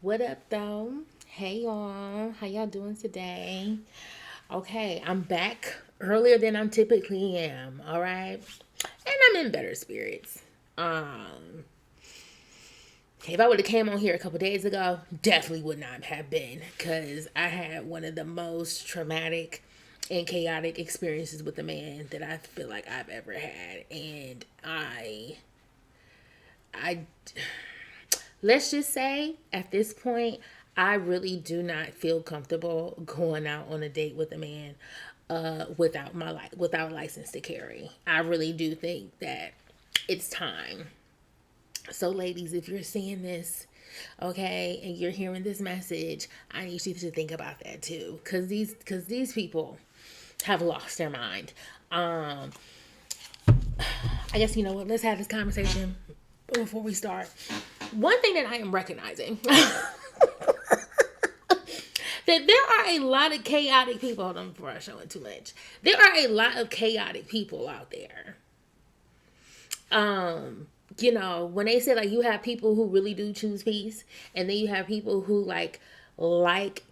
What up, though? Hey, y'all. How y'all doing today? Okay, I'm back earlier than I typically am. All right, and I'm in better spirits. Um, if I would have came on here a couple days ago, definitely would not have been because I had one of the most traumatic and chaotic experiences with a man that I feel like I've ever had, and I let's just say at this point, I really do not feel comfortable going out on a date with a man without a license to carry. I really do think that it's time. So, ladies, if you're seeing this, okay, and you're hearing this message, I need you to think about that too, because these people have lost their mind. I guess you know what. Let's have this conversation before we start. One thing that I am recognizing that there are a lot of chaotic people. Hold on before I show it too much. There are a lot of chaotic people out there. When they say like you have people who really do choose peace, and then you have people who like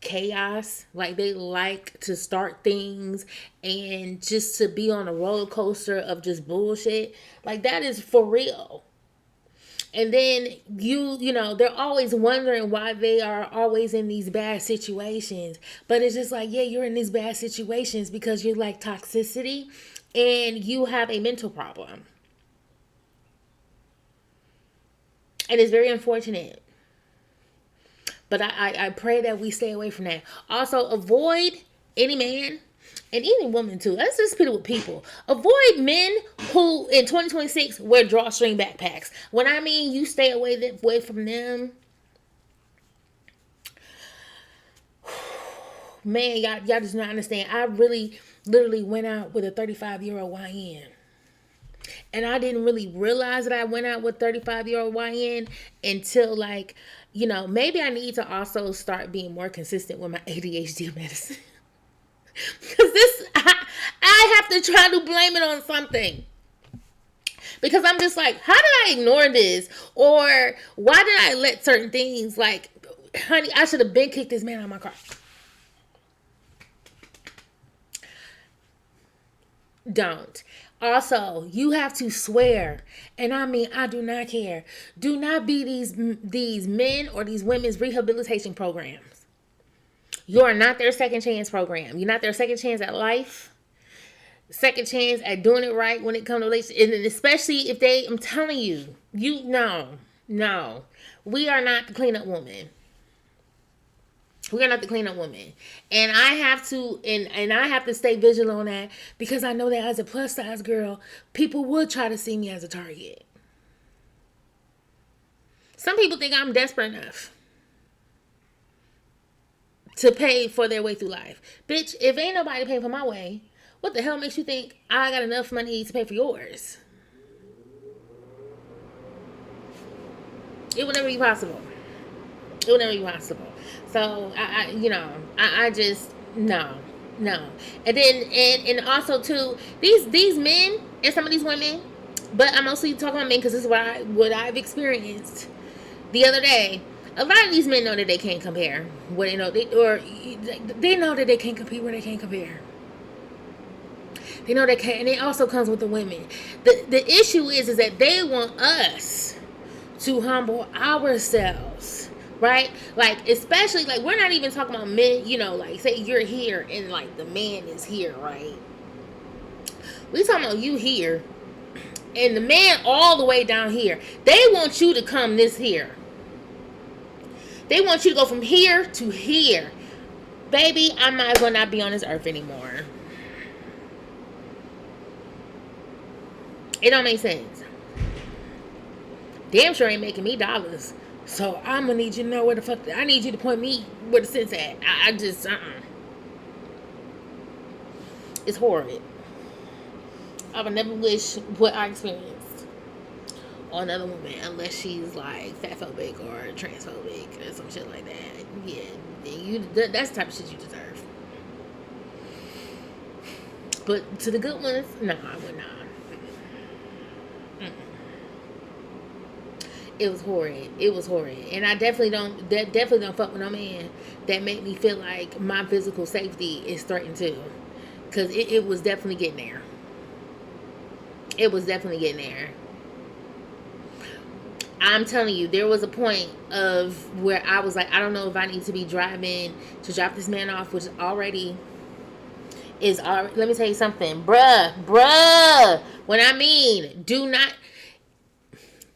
chaos, like they like to start things and just to be on a roller coaster of just bullshit. Like that is for real. And then they're always wondering why they are always in these bad situations. But it's just like, yeah, you're in these bad situations because you like toxicity and you have a mental problem. And it's very unfortunate. But I pray that we stay away from that. Also, avoid any man and any woman too. Let's just put it with people. Avoid men who in 2026 wear drawstring backpacks. When I mean you stay away from them, man, y'all just not understand. I really literally went out with a 35-year-old YN. And I didn't really realize that I went out with 35-year-old YN until maybe I need to also start being more consistent with my ADHD medicine. Because I have to try to blame it on something. Because I'm just like, how did I ignore this? Or why did I let certain things honey, I should have been kicked this man out of my car. Don't. Also, you have to swear, and I mean, I do not care. Do not be these men or these women's rehabilitation programs. You are not their second chance program. You're not their second chance at life. Second chance at doing it right when it comes to relationships, and especially if I'm telling you, no, we are not the cleanup woman. We are not the cleanup woman, and I have to, and I have to stay vigilant on that because I know that as a plus size girl, people would try to see me as a target. Some people think I'm desperate enough to pay for their way through life. Bitch, if ain't nobody paying for my way, what the hell makes you think I got enough money to pay for yours? It would never be possible. It would never be possible. So I just no. And then and also too, these men and some of these women, but I'm mostly talking about men because this is what I've experienced the other day. A lot of these men know that they can't compare. What they know that they can't compete where they can't compare. They know they can't, and it also comes with the women. The issue is that they want us to humble ourselves, right? Like, especially, like, we're not even talking about men, like, say you're here and, like, the man is here, right? We talking about you here and the man all the way down here. They want you to come this here. They want you to go from here to here. Baby, I might as well not be on this earth anymore. It don't make sense. Damn sure ain't making me dollars. So I'm gonna need you to know where the fuck. I need you to point me where the sense at. I just It's horrid. I would never wish what I experienced on another woman unless she's like fatphobic or transphobic or some shit like that. Yeah, that's the type of shit you deserve. But to the good ones, no, I would not. It was horrid. It was horrid, and I definitely don't fuck with no man that make me feel like my physical safety is threatened too, because it was definitely getting there. It was definitely getting there. I'm telling you, there was a point of where I was like, I don't know if I need to be driving to drop this man off, which already is already. Let me tell you something, bruh. When I mean, do not.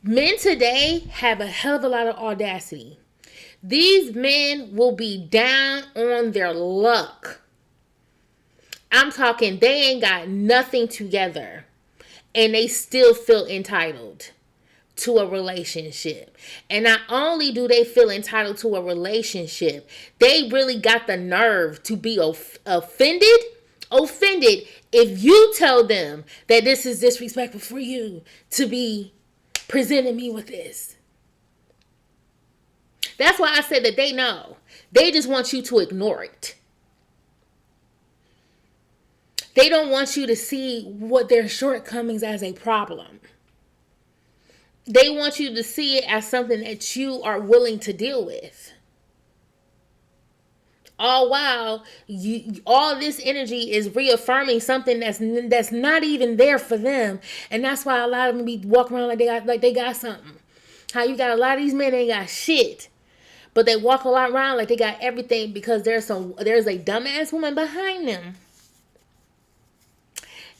Men today have a hell of a lot of audacity. These men will be down on their luck. I'm talking, they ain't got nothing together, and they still feel entitled to a relationship. And not only do they feel entitled to a relationship, they really got the nerve to be offended if you tell them that this is disrespectful for you to be presenting me with this. That's why I said that they know. They just want you to ignore it. They don't want you to see what their shortcomings as a problem. They want you to see it as something that you are willing to deal with. All while all this energy is reaffirming something that's not even there for them, and that's why a lot of them be walking around like they got something. How you got a lot of these men ain't got shit, but they walk a lot around like they got everything because there's a dumbass woman behind them,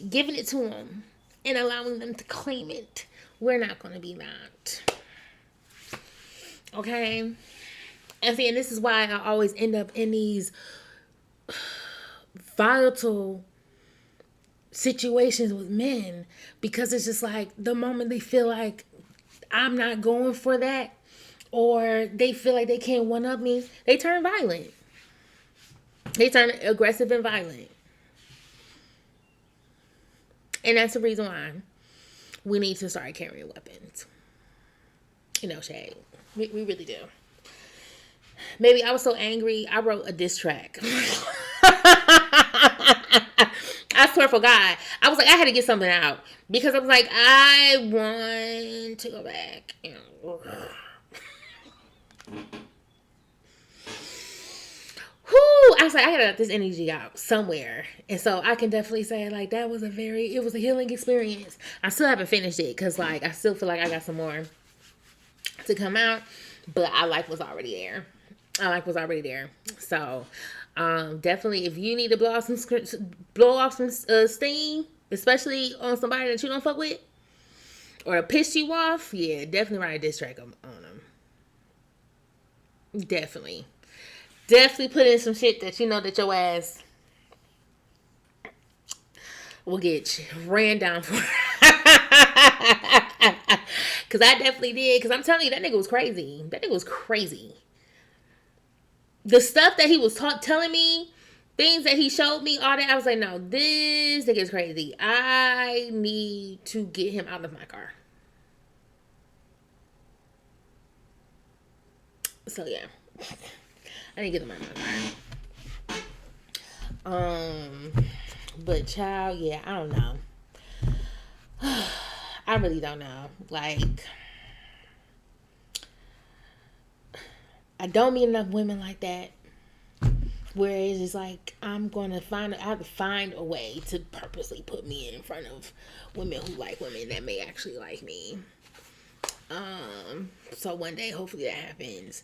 giving it to them and allowing them to claim it. We're not going to be that. Okay? And see, and this is why I always end up in these volatile situations with men, because it's just like the moment they feel like I'm not going for that, or they feel like they can't one up me, they turn violent. They turn aggressive and violent. And that's the reason why we need to start carrying weapons. Shade. We really do. Maybe I was so angry, I wrote a diss track. I swear for God. I was like, I had to get something out. Because I was like, I want to go back. I was like, I gotta let this energy out somewhere. And so I can definitely say, like, it was a healing experience. I still haven't finished it because, like, I still feel like I got some more to come out. But I like what's already there. So, definitely, if you need to blow off some steam, especially on somebody that you don't fuck with, or piss you off, yeah, definitely write a diss track on them. Definitely put in some shit that you know that your ass will get ran down for. Because I definitely did. Because I'm telling you, that nigga was crazy. The stuff that he was telling me, things that he showed me, all that, I was like, no, this nigga is crazy. I need to get him out of my car. So, yeah. I need to get him out of my car. But, child, yeah, I don't know. I really don't know. Like, I don't meet enough women like that, where it's just like, I have to find a way to purposely put me in front of women who like women that may actually like me. So one day, hopefully that happens.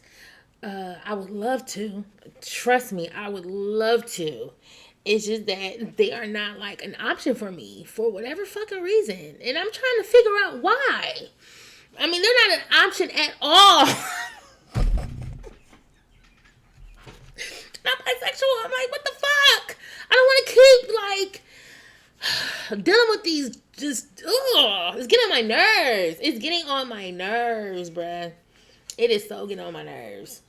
I would love to. Trust me, I would love to. It's just that they are not like an option for me for whatever fucking reason. And I'm trying to figure out why. I mean, they're not an option at all. I'm bisexual. I'm like, what the fuck? I don't want to keep like dealing with these it's getting on my nerves. It's getting on my nerves, bruh. It is so getting on my nerves.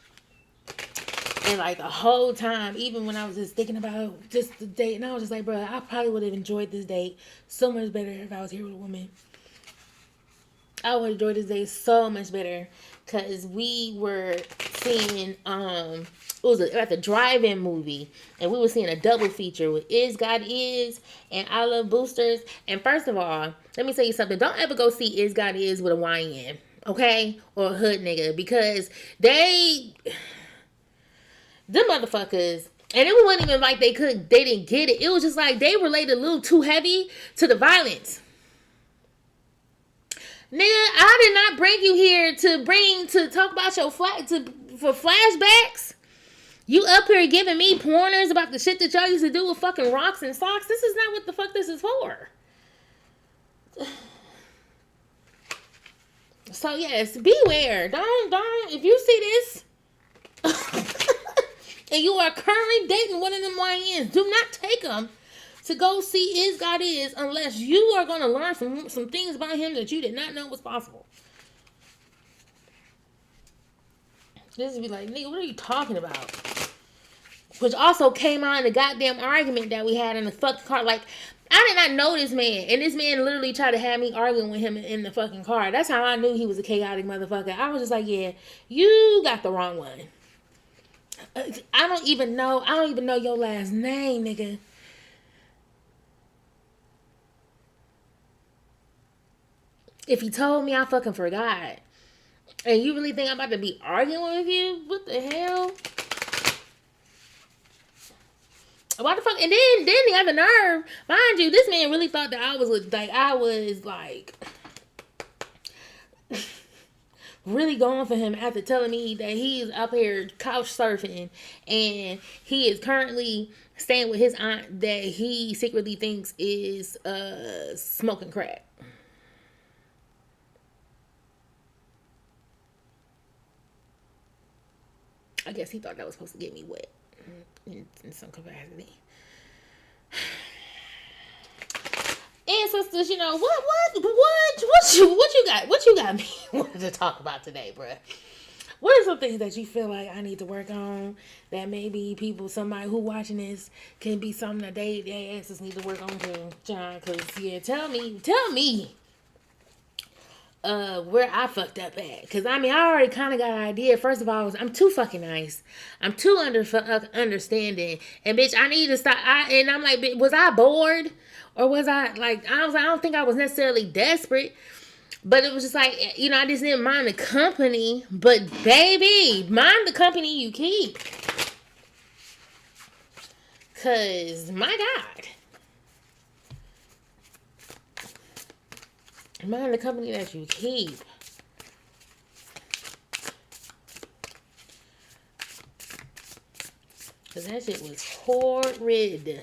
And like the whole time, even when I was just thinking about just the date, and I was just like, bruh, I probably would have enjoyed this date so much better if I was here with a woman. I would enjoy this date so much better because we were seeing it was at the drive-in movie, and we were seeing a double feature with Is God Is and I Love Boosters. And first of all, let me tell you something. Don't ever go see Is God Is with a YN. okay, or a hood nigga, because they, them motherfuckers, and it wasn't even like they didn't get it. It was just like they related a little too heavy to the violence. Nigga, I did not bring you here to talk about your for flashbacks. You up here giving me pointers about the shit that y'all used to do with fucking rocks and socks. This is not what the fuck this is for. So yes, beware. Don't. If you see this, and you are currently dating one of them YNs, do not take them to go see Is God Is unless you are going to learn some things about him that you did not know was possible. This would be like, nigga, what are you talking about? Which also came on the goddamn argument that we had in the fucking car. Like, I did not know this man. And this man literally tried to have me arguing with him in the fucking car. That's how I knew he was a chaotic motherfucker. I was just like, yeah, you got the wrong one. I don't even know your last name, nigga. If he told me, I fucking forgot. And you really think I'm about to be arguing with you? What the hell? Why the fuck? And then he had the nerve, mind you, this man really thought that I was like really going for him after telling me that he's up here couch surfing and he is currently staying with his aunt that he secretly thinks is smoking crack. I guess he thought that was supposed to get me wet in some capacity. And sisters, you know what you got me wanted to talk about today, bruh? What are some things that you feel like I need to work on that maybe somebody who watching this can be something that their asses need to work on too, John? Cause yeah, tell me where I fucked up at. Cause I mean, I already kind of got an idea. First of all, I'm too fucking nice. I'm too understanding. And bitch, I need to stop. I'm like, was I bored? Or was I like, I don't think I was necessarily desperate. But it was just like, you know, I just didn't mind the company. But baby, mind the company you keep. Cause my God. Mind the company that you keep. Cause that shit was horrid.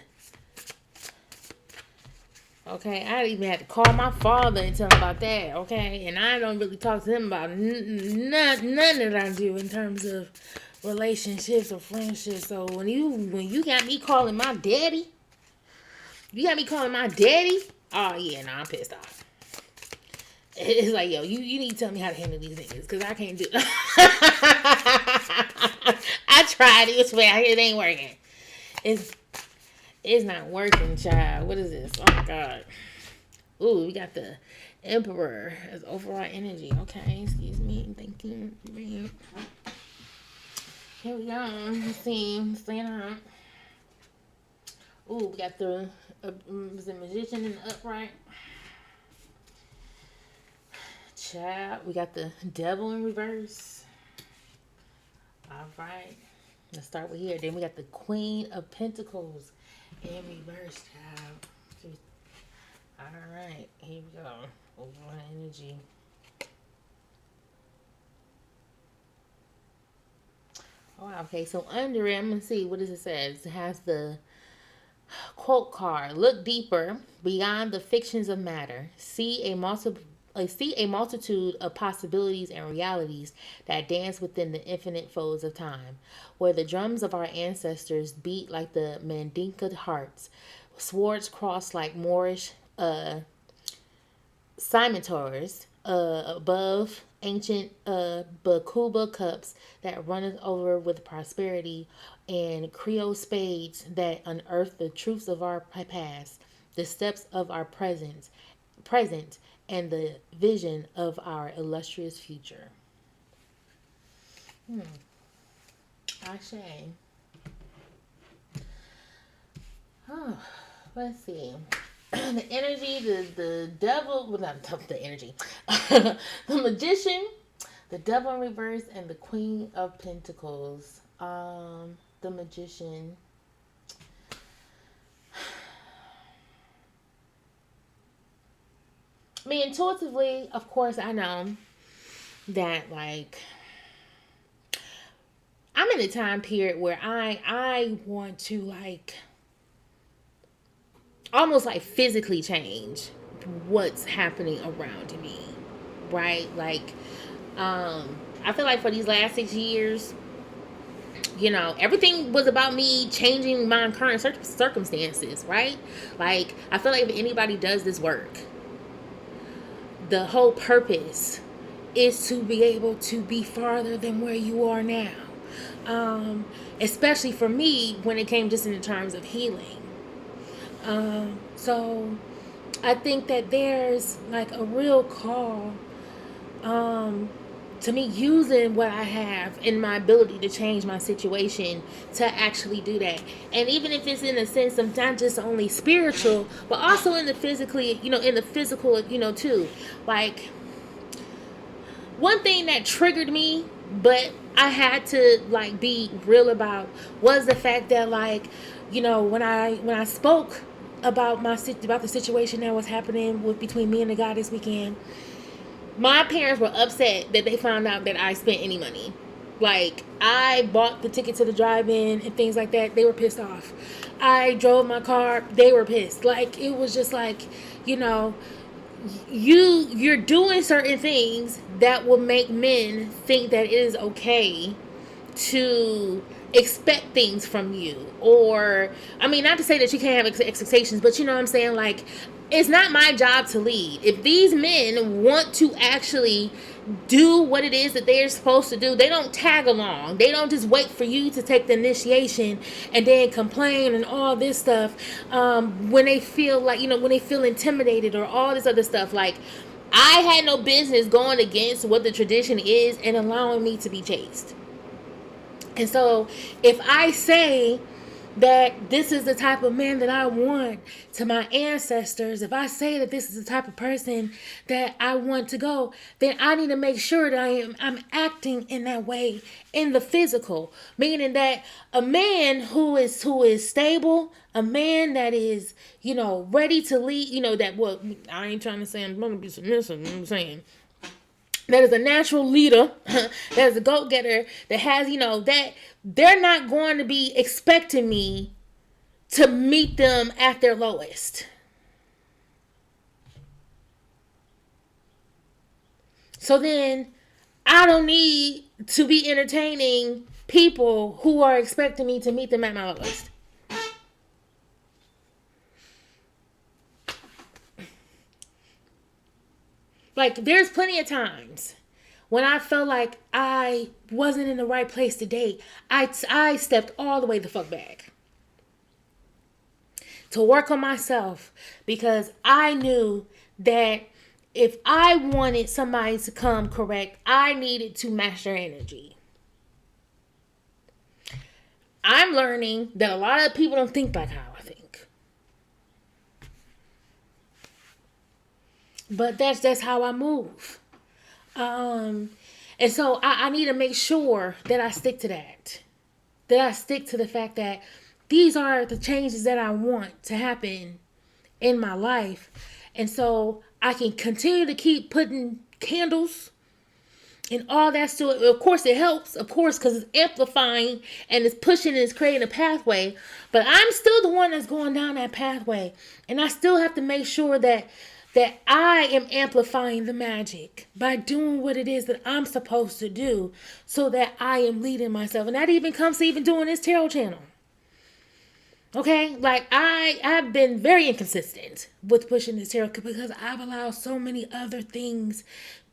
Okay, I even had to call my father and tell him about that. Okay, and I don't really talk to him about none that I do in terms of relationships or friendships. So when you got me calling my daddy, oh yeah, nah, I'm pissed off. It's like, yo, you need to tell me how to handle these niggas, because I can't do it. I tried it, but it ain't working. It's not working, child. What is this? Oh my God. Ooh, we got the Emperor as overall energy. Okay, excuse me. Thank you. Here we go. Let's see. Stand up. Ooh, we got the Magician in the upright. Child, we got the Devil in reverse. All right. Let's start with here. Then we got the Queen of Pentacles in reverse, child. All right. Here we go. Overall energy. Oh, okay. So under it, I'm going to see what does it says. It has the quote card. Look deeper beyond the fictions of matter. See a multitude of possibilities and realities that dance within the infinite folds of time, where the drums of our ancestors beat like the Mandinka harps, swords crossed like Moorish scimitars above ancient Bakuba cups that runneth over with prosperity, and Creole spades that unearth the truths of our past, the steps of our present, and the vision of our illustrious future. Ashe. Oh, let's see. The energy, the devil, well, not the energy. The Magician The Devil in Reverse and the Queen of Pentacles. The Magician. I mean, intuitively, of course, I know that like I'm in a time period where I want to like almost like physically change what's happening around me, right? Like, I feel like for these last 6 years, everything was about me changing my current circumstances, right? Like, I feel like if anybody does this work, the whole purpose is to be able to be farther than where you are now. Especially for me when it came just in the terms of healing. So I think that there's like a real call to me using what I have and my ability to change my situation to actually do that. And even if it's in a sense of not just only spiritual, but also in the physically, in the physical, too. Like, one thing that triggered me, but I had to like be real about, was the fact that like, when I spoke about about the situation that was happening with between me and the guy this weekend, my parents were upset that they found out that I spent any money. Like, I bought the ticket to the drive-in and things like that. They were pissed off. I drove my car. They were pissed. Like, it was just like, you know, you're doing certain things that will make men think that it is okay to expect things from you. Or, I mean, not to say that you can't have expectations, but you know what I'm saying? Like, it's not my job to lead. If these men want to actually do what it is that they're supposed to do, they don't tag along. They don't just wait for you to take the initiation and then complain and all this stuff, when they feel like, when they feel intimidated or all this other stuff. Like, I had no business going against what the tradition is and allowing me to be chased. And so if I say that this is the type of man that I want to my ancestors, if I say that this is the type of person that I want to go, then I need to make sure that I'm acting in that way in the physical. Meaning that a man who is stable, a man that is, ready to lead, that, well, I ain't trying to say I'm gonna be submissive, you know what I'm saying? That is a natural leader, that is a go-getter, that has, that they're not going to be expecting me to meet them at their lowest. So then I don't need to be entertaining people who are expecting me to meet them at my lowest. Like, there's plenty of times when I felt like I wasn't in the right place to date. I stepped all the way the fuck back to work on myself, because I knew that if I wanted somebody to come correct, I needed to match their energy. I'm learning that a lot of people don't think like how I think. But that's how I move. And so I need to make sure that I stick to that. That I stick to the fact that these are the changes that I want to happen in my life. And so I can continue to keep putting candles and all that stuff. Of course, it helps, of course, because it's amplifying and it's pushing and it's creating a pathway. But I'm still the one that's going down that pathway. And I still have to make sure that I am amplifying the magic by doing what it is that I'm supposed to do, so that I am leading myself. And that even comes to even doing this tarot channel. Okay, like I've been very inconsistent with pushing this tarot, because I've allowed so many other things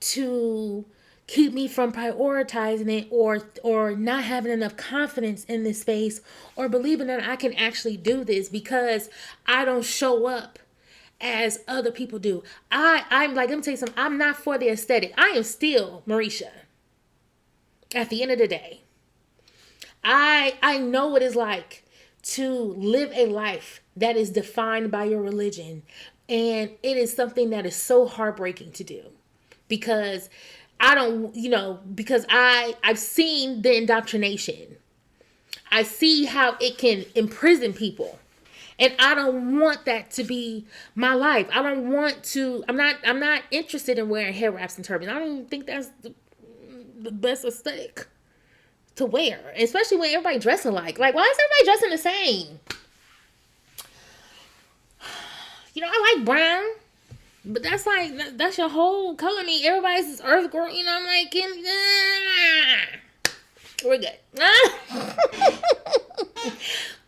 to keep me from prioritizing it, or not having enough confidence in this space, or believing that I can actually do this, because I don't show up as other people do. I'm like, let me tell you something. I'm not for the aesthetic. I am still Marisha. At the end of the day, I know what it's like to live a life that is defined by your religion. And it is something that is so heartbreaking to do, because I don't, because I've seen the indoctrination. I see how it can imprison people. And I don't want that to be my life. I don't want to. I'm not interested in wearing hair wraps and turbans. I don't even think that's the best aesthetic to wear, especially when everybody dressing alike. Like, why is everybody dressing the same? I like brown, but that's like that's your whole color. I mean, everybody's this earth girl. I'm like, we're good.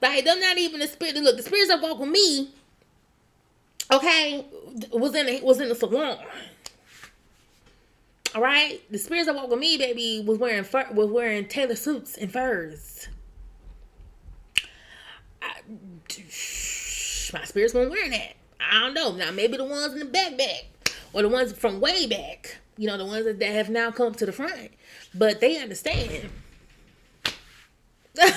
Like, them not even the spirit. Look, the spirits that walk with me, okay, was in the salon. All right, the spirits that walk with me, baby, was wearing tailor suits and furs. I, my spirits weren't wearing that. I don't know. Now maybe the ones in the back, or the ones from way back. The ones that have now come to the front, but they understand. I'm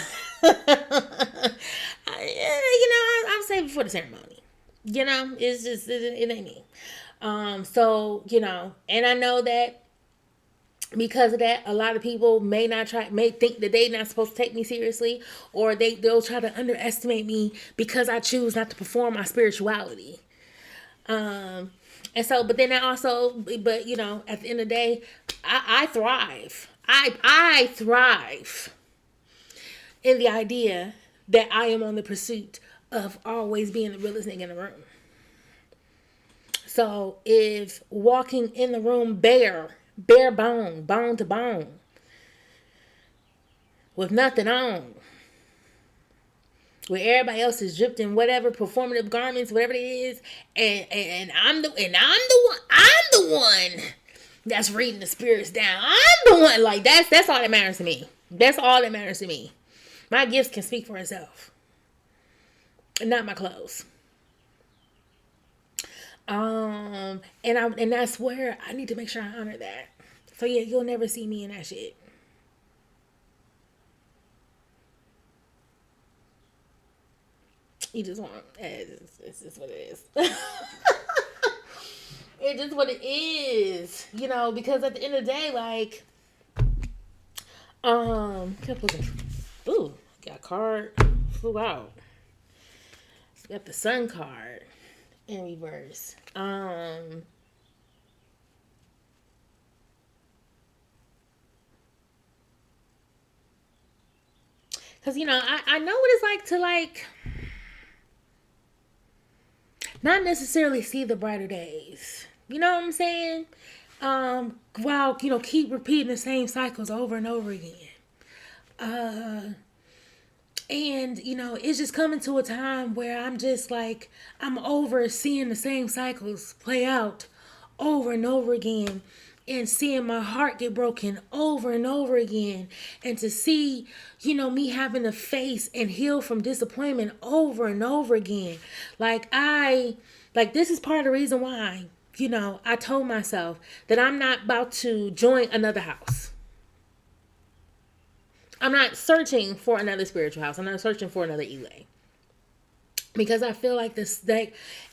saving for the ceremony. It's just it ain't me. So and I know that because of that, a lot of people may think that they're not supposed to take me seriously, or they'll try to underestimate me because I choose not to perform my spirituality. And so, but then at the end of the day, I thrive. I thrive in the idea that I am on the pursuit of always being the realest nigga in the room. So if walking in the room bare bone to bone, with nothing on, where everybody else is dripped in whatever performative garments, whatever it is, and I'm the one that's reading the spirits down. I'm the one, like, that's all that matters to me. That's all that matters to me. My gifts can speak for itself, and not my clothes. And that's where I need to make sure I honor that. So yeah, you'll never see me in that shit. You just want it's just what it is. It's just what it is, because at the end of the day, like, kept looking. Ooh, got a card, flew out. Got the sun card in reverse. Cause I know what it's like to, like, not necessarily see the brighter days. You know what I'm saying? While keep repeating the same cycles over and over again. And it's just coming to a time where I'm just like, I'm over seeing the same cycles play out over and over again, and seeing my heart get broken over and over again, and to see me having to face and heal from disappointment over and over again. Like, this is part of the reason why I told myself that I'm not about to join another house. I'm not searching for another spiritual house. I'm not searching for another Elay. Because I feel like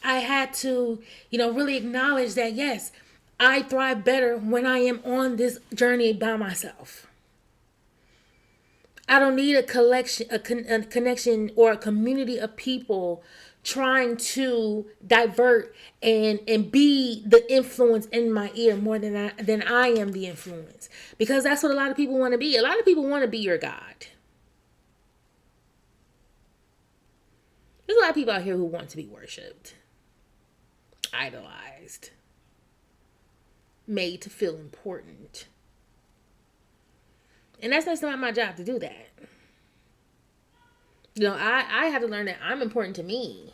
I had to, really acknowledge that, yes, I thrive better when I am on this journey by myself. I don't need a connection or a community of people trying to divert and be the influence in my ear more than I am the influence. Because that's what a lot of people want to be. A lot of people want to be your God. There's a lot of people out here who want to be worshipped, idolized, made to feel important. And that's not my job to do that. I had to learn that I'm important to me.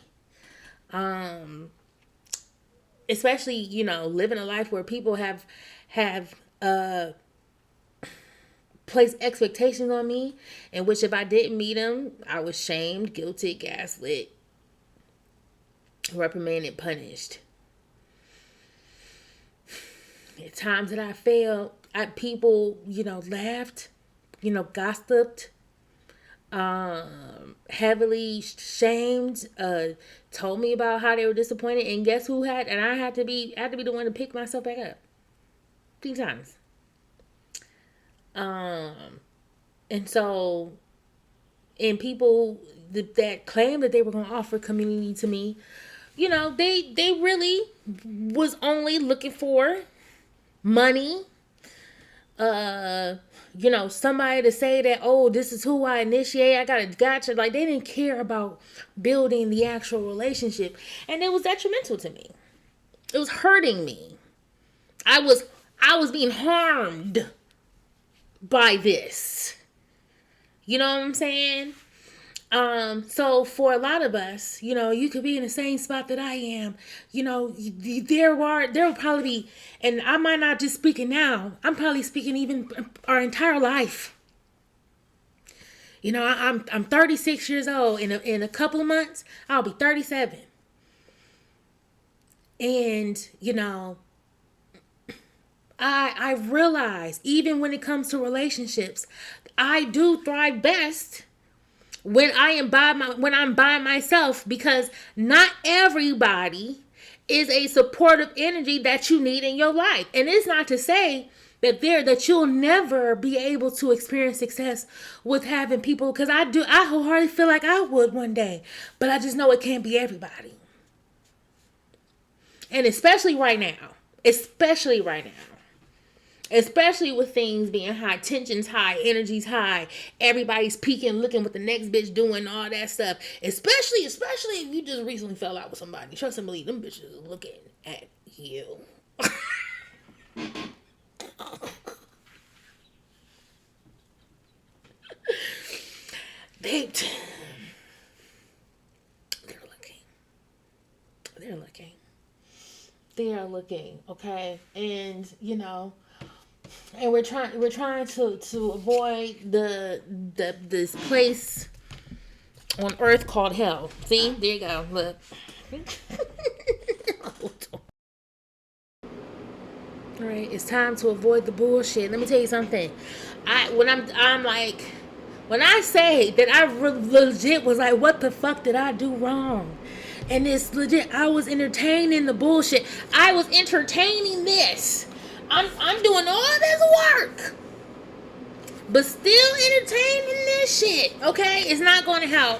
Especially, living a life where people have placed expectations on me, in which if I didn't meet them, I was shamed, guilty, gaslit, reprimanded, punished. At times that I failed, people, laughed, gossiped, heavily shamed, told me about how they were disappointed, and guess who I had to be the one to pick myself back up. 3 times. Um, and so, and people that claim that they were going to offer community to me, they really was only looking for money, uh somebody to say that, oh, this is who I initiate, I got a gotcha. Like, they didn't care about building the actual relationship, and it was detrimental to me. It was hurting me. I was being harmed by this. You know what I'm saying? So for a lot of us, you could be in the same spot that I am. There will probably be, and I might not just speaking now. I'm probably speaking even our entire life. I'm 36 years old. In a couple of months, I'll be 37. And I realize, even when it comes to relationships, I do thrive best when I'm by myself, because not everybody is a supportive energy that you need in your life. And it's not to say that you'll never be able to experience success with having people, because I wholeheartedly feel like I would one day, but I just know it can't be everybody. And especially right now. Especially with things being high, tensions high, energies high, everybody's peeking, looking what the next bitch doing, all that stuff. Especially if you just recently fell out with somebody. Trust and believe, them bitches are looking at you. They're looking. They are looking, okay? And and we're trying to avoid this place on earth called hell. See, there you go. Look. All right, it's time to avoid the bullshit. Let me tell you something. I'm like, when I say that I legit was like, what the fuck did I do wrong? And it's legit. I was entertaining the bullshit. I was entertaining this. I'm doing all this work, but still entertaining this shit. Okay, it's not going to help.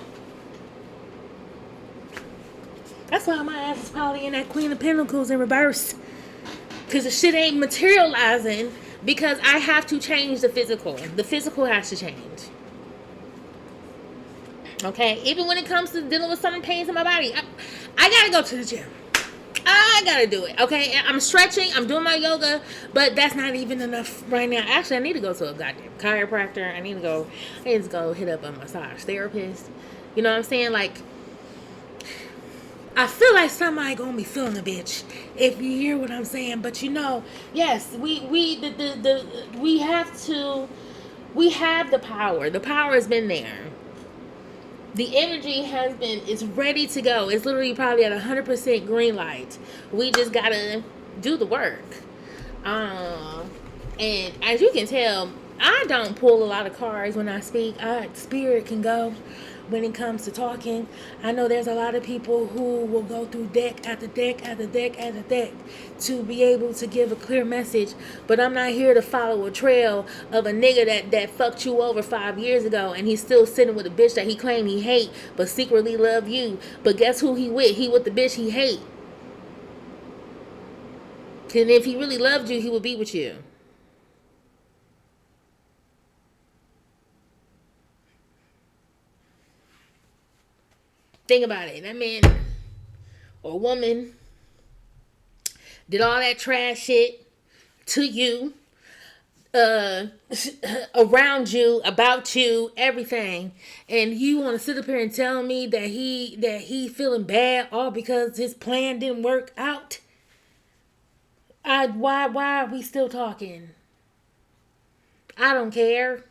That's why my ass is probably in that Queen of Pentacles in reverse, because the shit ain't materializing, because I have to change the physical. The physical has to change. Okay, even when it comes to dealing with some pains in my body, I gotta go to the gym. I gotta do it. Okay, I'm stretching, I'm doing my yoga, but that's not even enough right now. Actually, I need to go to a goddamn chiropractor. I need to go hit up a massage therapist. You know what I'm saying? Like, I feel like somebody gonna be feeling a bitch if you hear what I'm saying. But yes, we have the power. The power has been there. The energy it's ready to go. It's literally probably at 100% green light. We just gotta do the work. And as you can tell, I don't pull a lot of cards when I speak. Spirit can go when it comes to talking. I know there's a lot of people who will go through deck after deck after deck after deck to be able to give a clear message, but I'm not here to follow a trail of a nigga that fucked you over 5 years ago, and he's still sitting with a bitch that he claimed he hate but secretly love you. But guess who he with? He with the bitch he hate. And if he really loved you, he would be with you. Think about it. That man or woman did all that trash shit to you, around you, about you, everything, and you want to sit up here and tell me that he feeling bad all because his plan didn't work out? Why are we still talking? I don't care.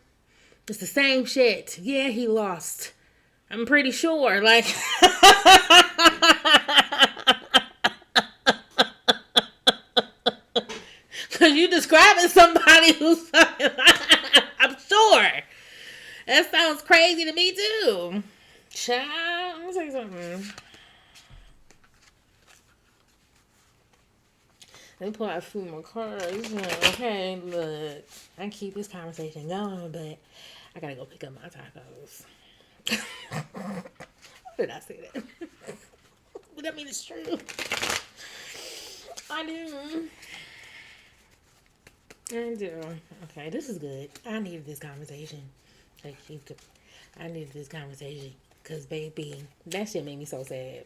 It's the same shit. Yeah, he lost. I'm pretty sure. Like, because you describing somebody who's I'm sure. That sounds crazy to me too. Child, let me tell you something. Let me pull out a few more cards. Yeah, okay, look, I can keep this conversation going, but I gotta go pick up my tacos. Why did I say that? But I mean, it's true. I do. I do. Okay, this is good. I needed this conversation. Like, I needed this conversation. Because, baby, that shit made me so sad.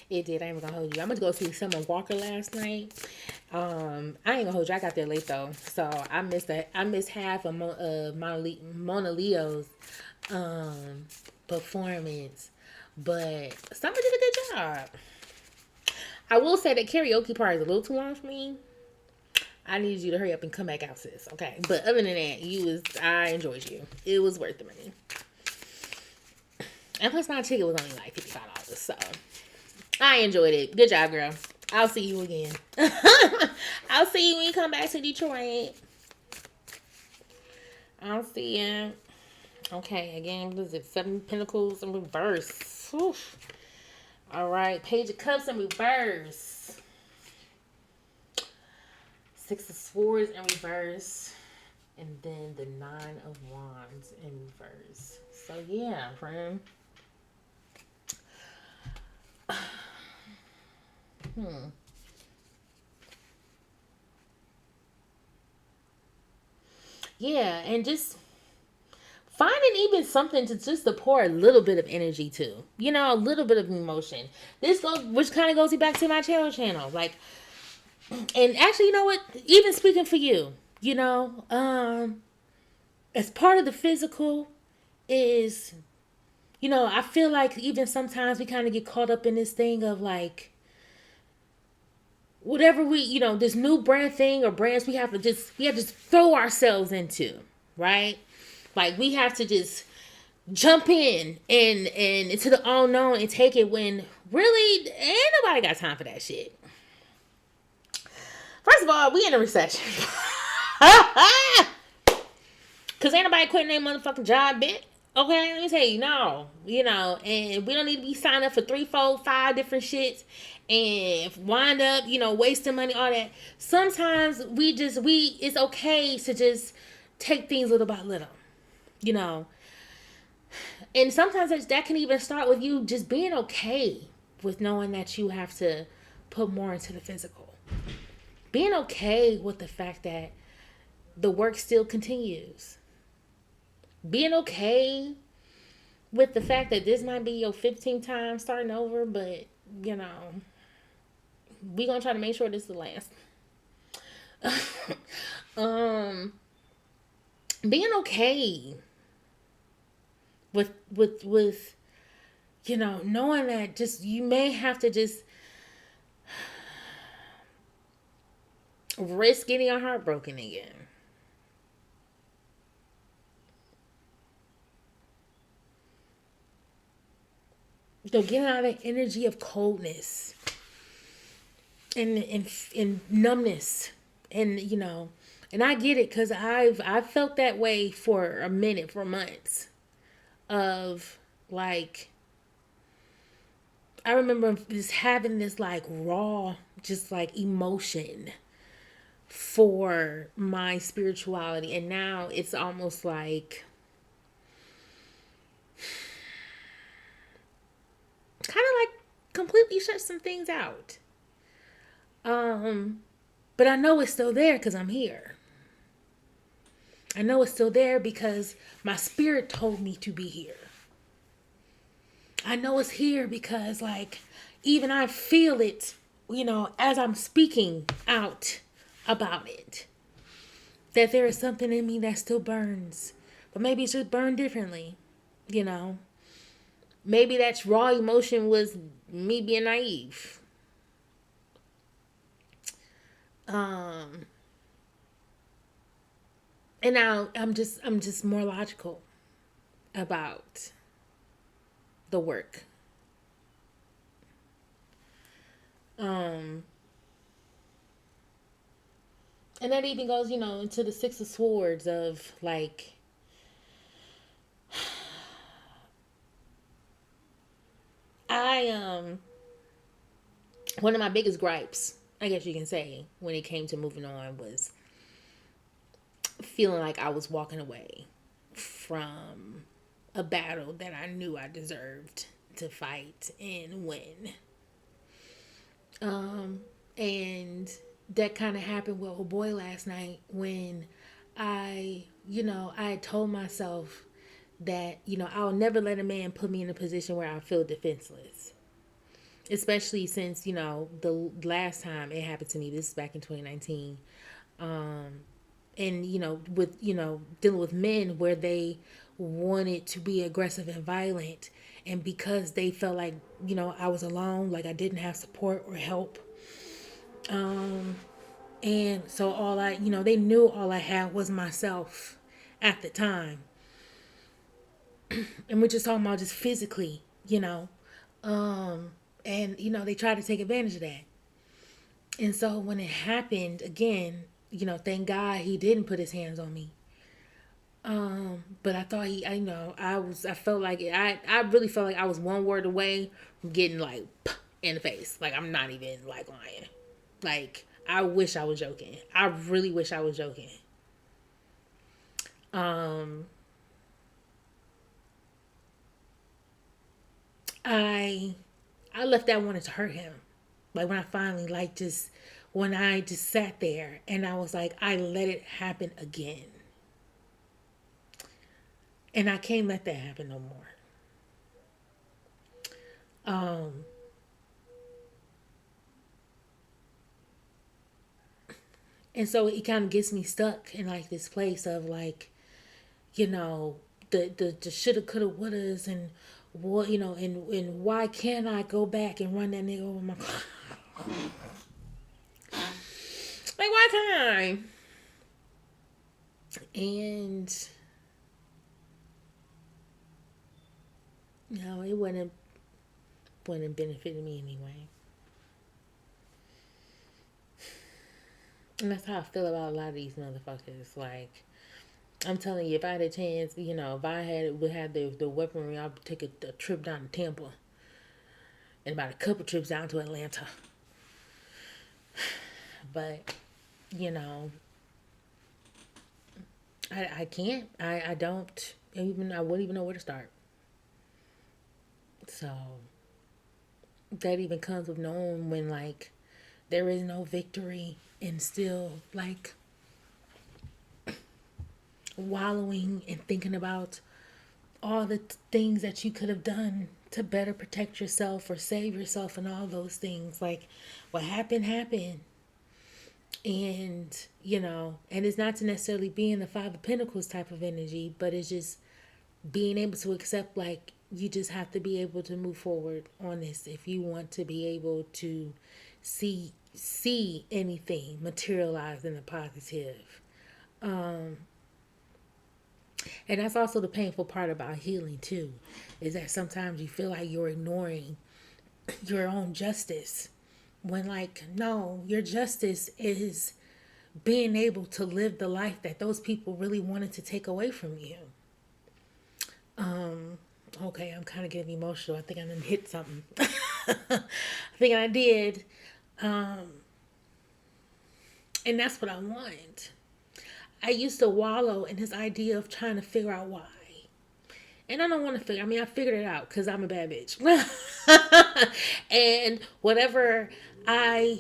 It did. I ain't gonna hold you. I'm gonna go see Summer Walker last night. I ain't gonna hold you. I got there late though, so I missed that. I missed half of Mona Leo's performance, but Summer did a good job. I will say that karaoke part is a little too long for me. I need you to hurry up and come back out, sis. Okay, but other than that, I enjoyed you. It was worth the money, and plus my ticket was only like $55, so I enjoyed it. Good job, girl. I'll see you again. I'll see you when you come back to Detroit. I'll see you. Okay, again, what is it? 7 Pentacles in reverse. Oof. All right, Page of Cups in reverse. 6 of Swords in reverse. And then the 9 of Wands in reverse. So, yeah, friend. Yeah, and just finding even something to just to pour a little bit of energy to, a little bit of emotion. This goes, which kind of goes back to my channel, like, and actually, you know what? Even speaking for you, as part of the physical is, I feel like even sometimes we kind of get caught up in this thing of like, whatever this new brand thing or brands we have to just throw ourselves into, right? Like we have to just jump in and into the unknown and take it when really ain't nobody got time for that shit. First of all, we in a recession. Cause ain't nobody quitting their motherfucking job, bitch. Okay, let me tell you, no. And we don't need to be signed up for 3, 4, 5 different shits and wind up, wasting money, all that. Sometimes it's okay to just take things little by little, And sometimes that can even start with you just being okay with knowing that you have to put more into the physical. Being okay with the fact that the work still continues. Being okay with the fact that this might be your 15th time starting over, but, we're going to try to make sure this is the last. Being okay with knowing that just you may have to just risk getting your heart broken again. Getting out of the energy of coldness and numbness, and and I get it because I've felt that way for a minute, for months, of like, I remember just having this like raw, just like emotion for my spirituality, and now it's almost like kind of like completely shut some things out. But I know it's still there because I'm here. I know it's still there because my spirit told me to be here. I know it's here because like even I feel it, as I'm speaking out about it. That there is something in me that still burns. But maybe it's just burned differently. Maybe that raw emotion was me being naive. And now I'm just more logical about the work. And that even goes, into the 6 of Swords of like, one of my biggest gripes, I guess you can say, when it came to moving on was feeling like I was walking away from a battle that I knew I deserved to fight and win. And that kind of happened with old boy last night when I had told myself that, I'll never let a man put me in a position where I feel defenseless. Especially since, the last time it happened to me, this is back in 2019. And, with, dealing with men where they wanted to be aggressive and violent. And because they felt like, I was alone, like I didn't have support or help. And so they knew all I had was myself at the time. And we're just talking about just physically. And, they tried to take advantage of that. And so when it happened again, thank God he didn't put his hands on me. But I thought I felt like I really felt like I was one word away from getting like in the face. Like, I'm not even like lying. Like, I wish I was joking. I really wish I was joking. I left that wanting to hurt him. Like, when I finally when I just sat there and I was like, I let it happen again. And I can't let that happen no more. And so it kind of gets me stuck in like this place of like, the shoulda, coulda, wouldas, and what, and why can't I go back and run that nigga over my car? Like, why can't I? And no, it wouldn't benefit me anyway. And that's how I feel about a lot of these motherfuckers. Like, I'm telling you, if I had a chance, if I would have the weaponry, I'd take a trip down to Tampa and about a couple trips down to Atlanta. But, I can't. I don't even. I wouldn't even know where to start. So that even comes with knowing when like there is no victory and still like wallowing and thinking about all the things that you could have done to better protect yourself or save yourself and all those things. Like, what happened happened. And and it's not to necessarily be in the Five of Pentacles type of energy, but it's just being able to accept, like, you just have to be able to move forward on this if you want to be able to see anything materialize in the positive. And that's also the painful part about healing too, is that sometimes you feel like you're ignoring your own justice, when like, no, your justice is being able to live the life that those people really wanted to take away from you. Okay, I'm kind of getting emotional. I think I done hit something. I think I did. And that's what I want. I used to wallow in this idea of trying to figure out why. And I don't want to figure, I figured it out because I'm a bad bitch. And whatever I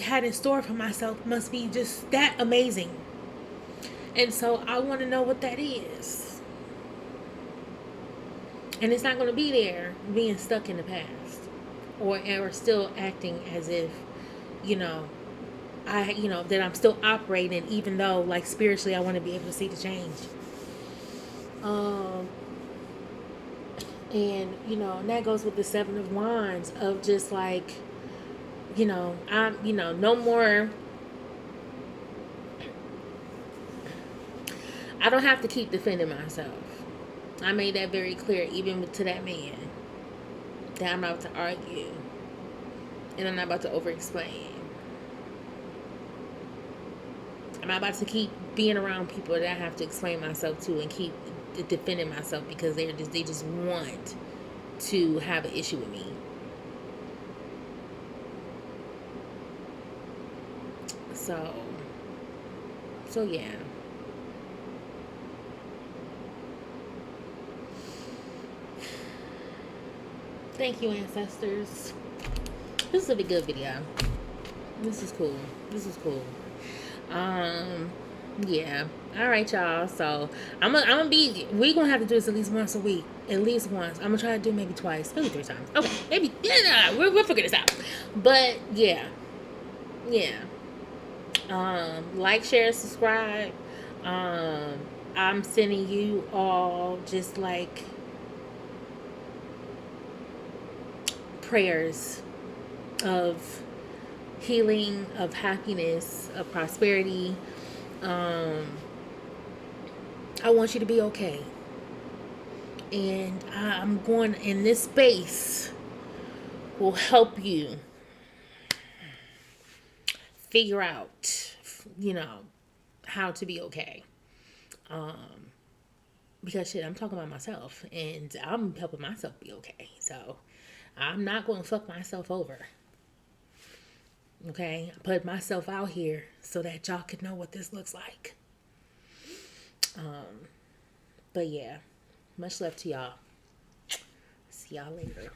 had in store for myself must be just that amazing. And so I want to know what that is. And it's not going to be there being stuck in the past or still acting as if, that I'm still operating, even though like spiritually I want to be able to see the change. And and that goes with the Seven of Wands of just like, I'm, no more. I don't have to keep defending myself. I made that very clear, even to that man, that I'm not about to argue and I'm not about to over-explain. I'm not about to keep being around people that I have to explain myself to and keep defending myself because they just want to have an issue with me. So, yeah. Thank you, ancestors. This will be a good video. This is cool. This is cool. Um, yeah. All right, y'all. So I'm gonna be. We gonna have to do this at least once a week. At least once. I'm gonna try to do maybe twice, maybe 3 times. Okay, maybe. Yeah, we'll figure this out. But yeah, yeah. Like, share, subscribe. Um, I'm sending you all just like prayers of healing, of happiness, of prosperity. Um, I want you to be okay. And I'm going in this space will help you figure out, you know, how to be okay. Um, because shit, I'm talking about myself and I'm helping myself be okay. So I'm not going to fuck myself over. Okay? I put myself out here so that y'all can know what this looks like. But yeah, much love to y'all. See y'all later.